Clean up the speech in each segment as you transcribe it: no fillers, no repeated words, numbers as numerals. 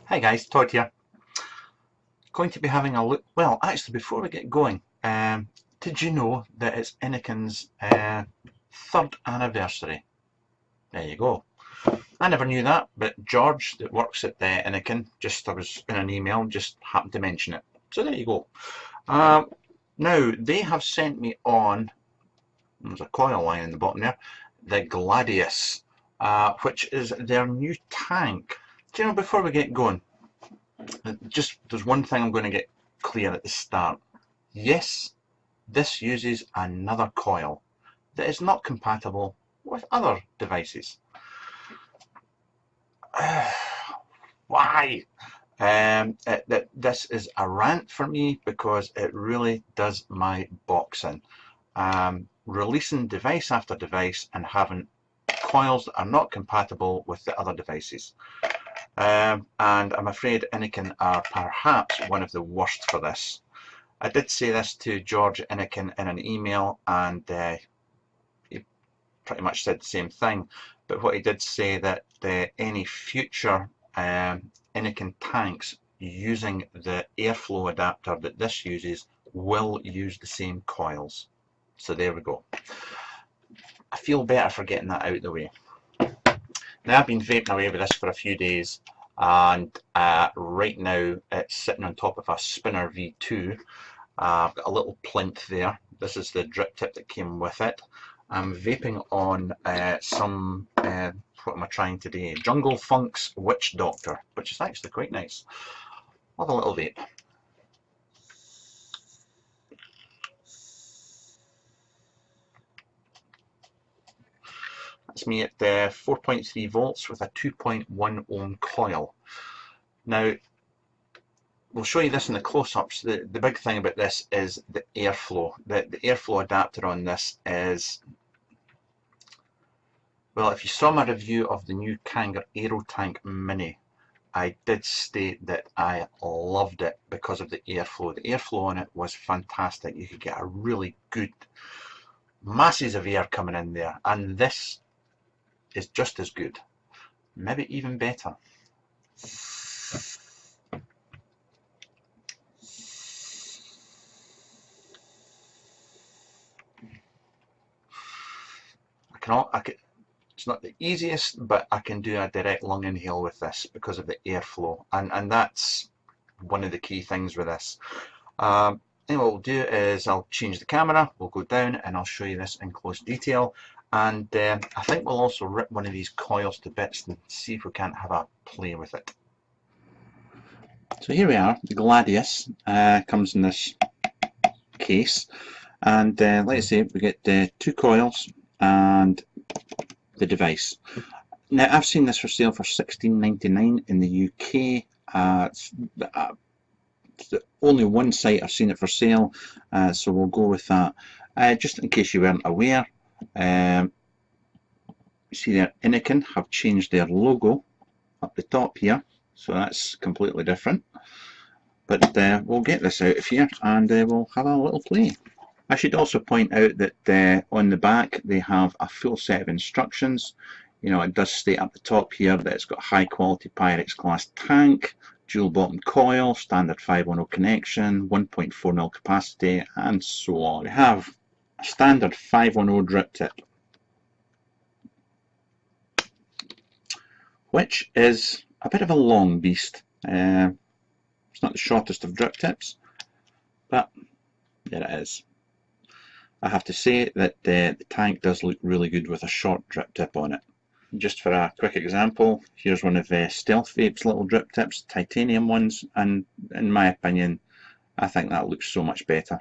Hi guys, Todd here. Going to be having a look. Well, actually, before we get going, did you know that it's Innokin's 3rd anniversary? There you go. I never knew that, but George, that works at Innokin, I was in an email, just happened to mention it. So there you go. Now, they have sent me on, there's a coil line in the bottom there, the Gladius, which is their new tank. Do you know, before we get going, there's one thing I'm going to get clear at the start. Yes, this uses another coil that is not compatible with other devices. Why? This is a rant for me because it really does my box in. Releasing device after device and having coils that are not compatible with the other devices. And I'm afraid Innokin are perhaps one of the worst for this. I did say this to George Innokin in an email, and he pretty much said the same thing, but what he did say that any future Innokin tanks using the airflow adapter that this uses will use the same coils. So there we go. I feel better for getting that out of the way. Now, I've been vaping away with this for a few days, and right now it's sitting on top of a Spinner V2. I've got a little plinth there. This is the drip tip that came with it. I'm vaping on some, what am I trying today? Jungle Funk's Witch Doctor, which is actually quite nice. Love a little vape. That's me at 4.3 volts with a 2.1 ohm coil. Now, we'll show you this in the close-ups. The big thing about this is the airflow. The airflow adapter on this is, well, if you saw my review of the new Kanger Aero Tank Mini, I did state that I loved it because of the airflow. The airflow on it was fantastic. You could get a really good masses of air coming in there, and this is just as good, maybe even better. It's not the easiest, but I can do a direct lung inhale with this because of the airflow, and that's one of the key things with this. Anyway, what we'll do is I'll change the camera, we'll go down and I'll show you this in close detail, and I think we'll also rip one of these coils to bits and see if we can't have a play with it. So here we are, the Gladius comes in this case, and let's say we get 2 coils and the device. Now, I've seen this for sale for $16.99 in the UK. It's the only one site I've seen it for sale, so we'll go with that. Just in case you weren't aware, you see there, Innokin have changed their logo up the top here, so that's completely different. But we'll get this out of here and we'll have a little play. I should also point out that on the back they have a full set of instructions. You know, it does state up the top here that it's got high quality Pyrex glass tank, dual bottom coil, standard 510 connection, 1.4 mil capacity, and so on. We have a standard 510 drip tip, which is a bit of a long beast. It's not the shortest of drip tips, but there it is. I have to say that the tank does look really good with a short drip tip on it. Just for a quick example, here's one of Stealth Vape's little drip tips, titanium ones, and in my opinion, I think that looks so much better.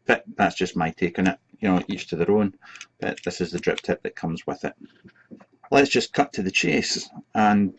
But that's just my take on it. You know, each to their own, but this is the drip tip that comes with it. Let's just cut to the chase, and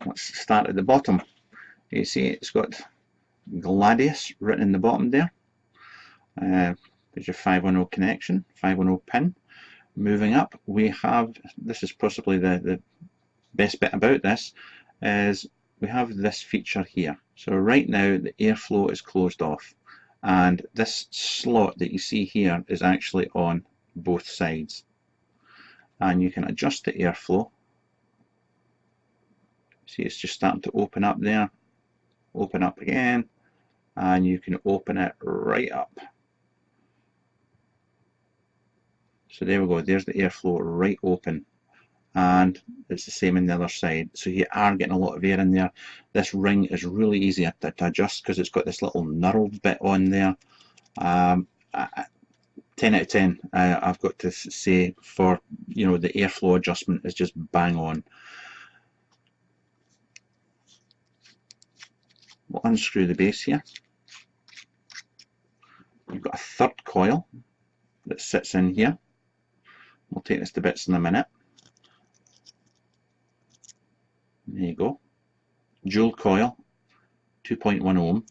let's start at the bottom. You see it's got Gladius written in the bottom there. There's your 510 connection, 510 pin. Moving up, we have, this is possibly the best bit about this is we have this feature here. So right now the airflow is closed off, and this slot that you see here is actually on both sides, and you can adjust the airflow. See, it's just starting to open up there, open up again, and you can open it right up. So there we go, there's the airflow right open, and it's the same on the other side. So you are getting a lot of air in there. This ring is really easy to adjust because it's got this little knurled bit on there. 10 out of 10, I've got to say, for the airflow adjustment is just bang on. We'll unscrew the base here. You've got a third coil that sits in here. We'll take this to bits in a minute. There you go. Dual coil, 2.1 ohm.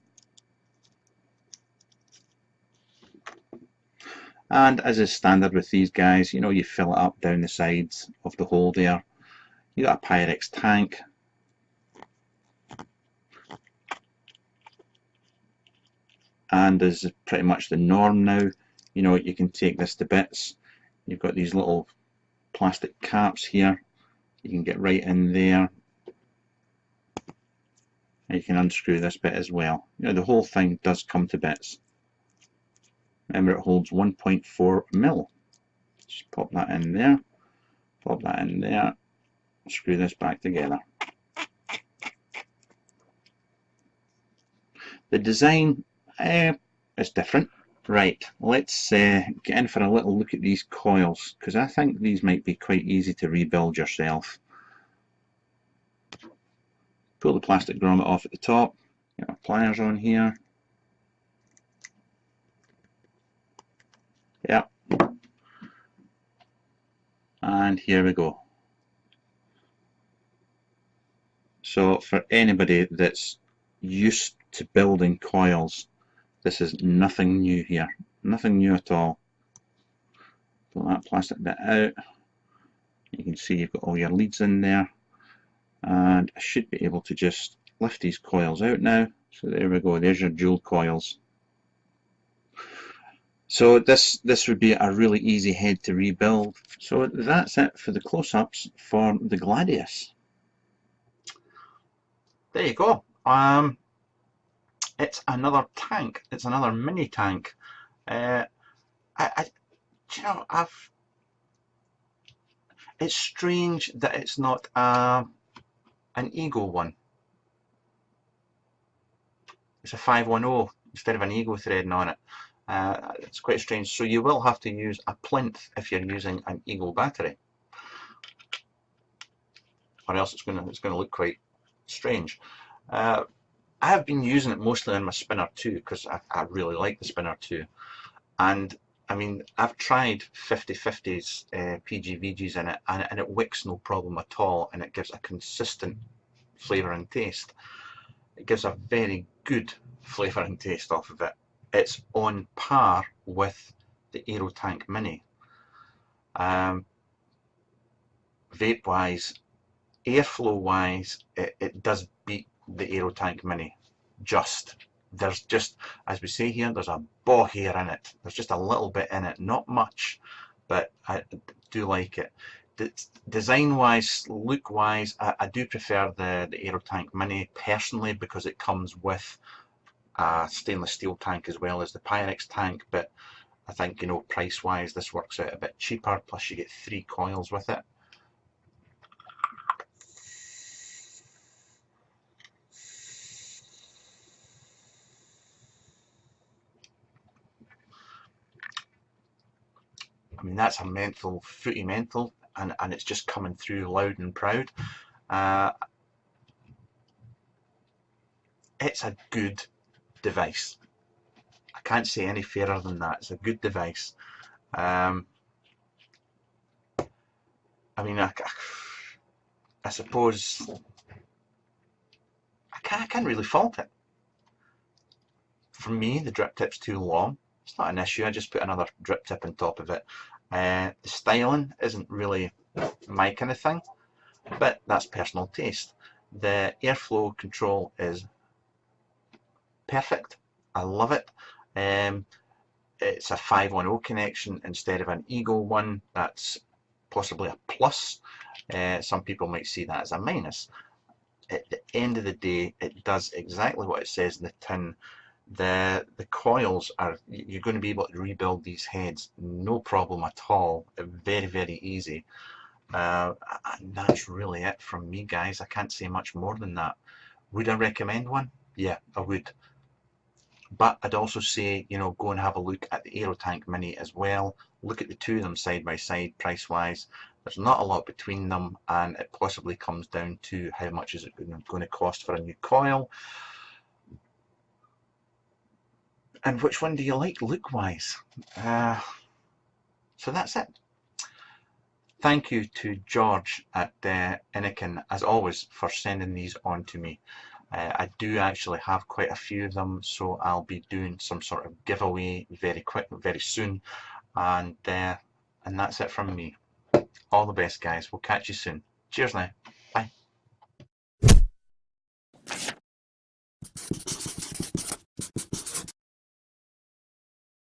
And as is standard with these guys, you fill it up down the sides of the hole there. You got a Pyrex tank. And as pretty much the norm now, you can take this to bits. You've got these little plastic caps here. You can get right in there. And you can unscrew this bit as well. The whole thing does come to bits. Remember, it holds 1.4 mil. Just pop that in there. Pop that in there. Screw this back together. The design is different. Right, let's get in for a little look at these coils, because I think these might be quite easy to rebuild yourself. Pull the plastic grommet off at the top. Get my pliers on here. Yep. And here we go. So for anybody that's used to building coils, this is nothing new here. Nothing new at all. Pull that plastic bit out. You can see you've got all your leads in there. And I should be able to just lift these coils out now. So there we go, there's your dual coils. So this would be a really easy head to rebuild. So that's it for the close-ups for the Gladius. There you go. It's another tank. It's another mini tank. It's strange that it's not an Ego one. It's a 510 instead of an Ego threading on it. It's quite strange. So you will have to use a plinth if you're using an Ego battery, or else it's going to look quite strange. I have been using it mostly on my spinner too, because I really like the spinner too. And I mean, I've tried 50/50s PGVGs in it, and it wicks no problem at all, and it gives a consistent flavour and taste. It gives a very good flavour and taste off of it. It's on par with the Aero Tank Mini. Vape wise, airflow wise, it does beat the Aero Tank Mini. There's just, as we say here, there's a ball hair in it. There's just a little bit in it, not much, but I do like it. Design wise, look wise, I do prefer the Aero Tank Mini personally, because it comes with a stainless steel tank as well as the Pyrex tank. But I think, price wise, this works out a bit cheaper, plus you get 3 coils with it. I mean, that's a menthol, fruity menthol, and it's just coming through loud and proud. It's a good device. I can't say any fairer than that. It's a good device. I mean, I suppose I can't really fault it. For me, the drip tip's too long. It's not an issue. I just put another drip tip on top of it. The styling isn't really my kind of thing. but that's personal taste. The airflow control is perfect. I love it. It's a 510 connection instead of an Eagle one. That's possibly a plus. Some people might see that as a minus. At the end of the day, it does exactly what it says in the tin. The coils are, you're going to be able to rebuild these heads no problem at all. Very, very easy. And that's really it from me, guys. I can't say much more than that. Would I recommend one? Yeah, I would. But I'd also say, you know, go and have a look at the Aerotank Mini as well. Look at the two of them side by side, price wise. There's not a lot between them, and it possibly comes down to how much is it going to cost for a new coil. And which one do you like look wise? So that's it. Thank you to George at Innokin, as always, for sending these on to me. I do actually have quite a few of them, so I'll be doing some sort of giveaway very soon. And that's it from me. All the best, guys. We'll catch you soon. Cheers now.